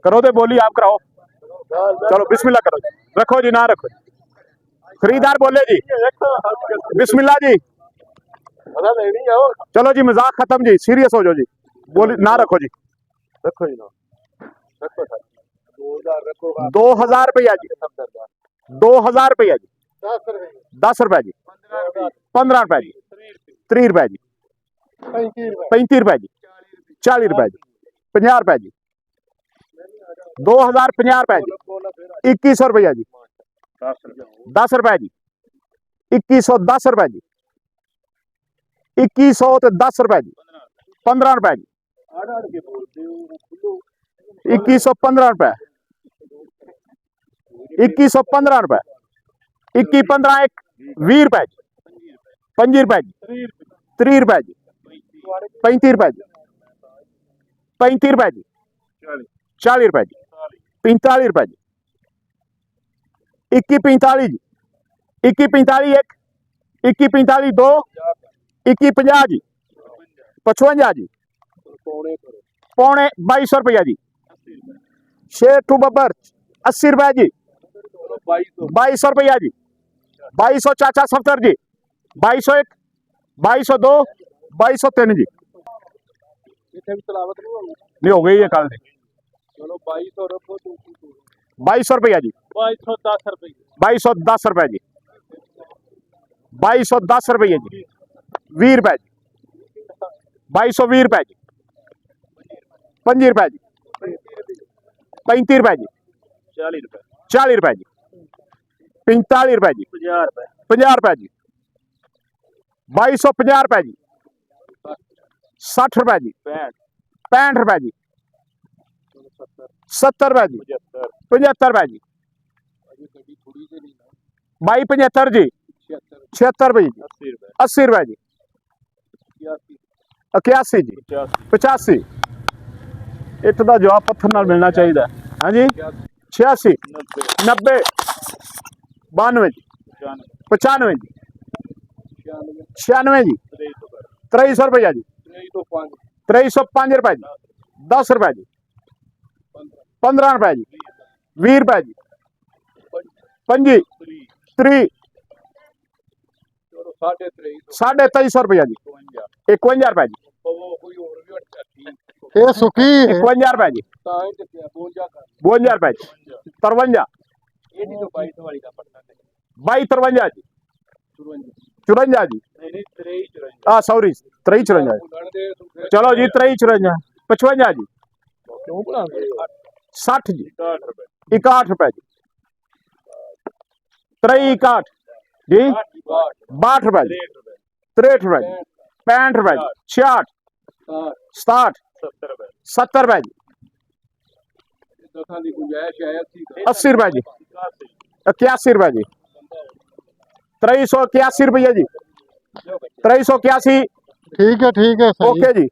करो तो बोली आप कराओ। चलो बिस्मिल्लाह करो जी। रखो जी, ना रखो। खरीदार बोले जी बिस्मिल्लाह जी। चलो जी मजाक खत्म जी, सीरियस हो जाओ जी। बोली ना रखो जी। रखो जी ना। 2000 रुपया जी। 2000 रुपया जी। 10 रुपए जी। 15 रुपए जी। 30 रुपए जी। 35 रुपए जी। 40 रुपए जी। 50 रुपए जी। 2050 रुपए जी। 2100 रुपया जी। 10 रुपए जी। 2110 रुपए जी। 2100 तो 10 रुपए जी। 15 रुपए जी। 2115 रुपए। 2115 रुपए। 2115 एक 20 रुपए जी। 25 रुपए जी। 30 रुपए जी। 35 रुपए जी। 35 रुपए जी। 40 रुपए जी। 45 रुपए जी। 2145 जी। 2145 एक। 2145 दो। 2150 जी। 55 जी। पौने 2200 रुपया जी। शेर टू बब्बर 80 रुपया जी। 2200 रुपया जी। 2200 चाचा 70 जी। 2201 2202 2203 जी। नहीं हो गई है कल। चलो 2200 रुपया जी। 2210 रुपया जी। 2210 रुपये जी। 20 रुपए जी। 2220 रुपए जी। 25 रुपए जी। 35 रुपए जी। 40 रुपए जी। 45 रुपए जी। 50 रुपए जी। 2250 रुपए जी। 60 रुपए जी। 65 रुपए जी। 70 रुपए जी। 75 रुपए जी। 2275 जी। 76 रुपए जी। 80 रुपए जी। 81 जी। 85 इट का जवाब पत्थर नाल मिलना चाहिए। हाँ जी। 86 90 92 जी। 95 जी। 96 जी। 2300 रुपया जी। 2305 रुपए जी। 10 रुपए जी। 15 रुपए जी। 20 रुपए जी। 25 30 2350 रुपया जी। 51 रुपए जी। ये सुखी 51 रुपए जी। 52 रुपए जी। 53 22 जी। 54 जी। हाँ सॉरी 53 54। चलो जी 53 54 जी। 60 जी। 61 रुपए जी। 61 जी। 62 रुपए जी। 63 रुपए जी। 65 रुपए जी। 66 67 70 रुपए जी। 80 रुपए जी। 81 रुपए जी। 381 रुपया जी। 381। ठीक है ओके जी।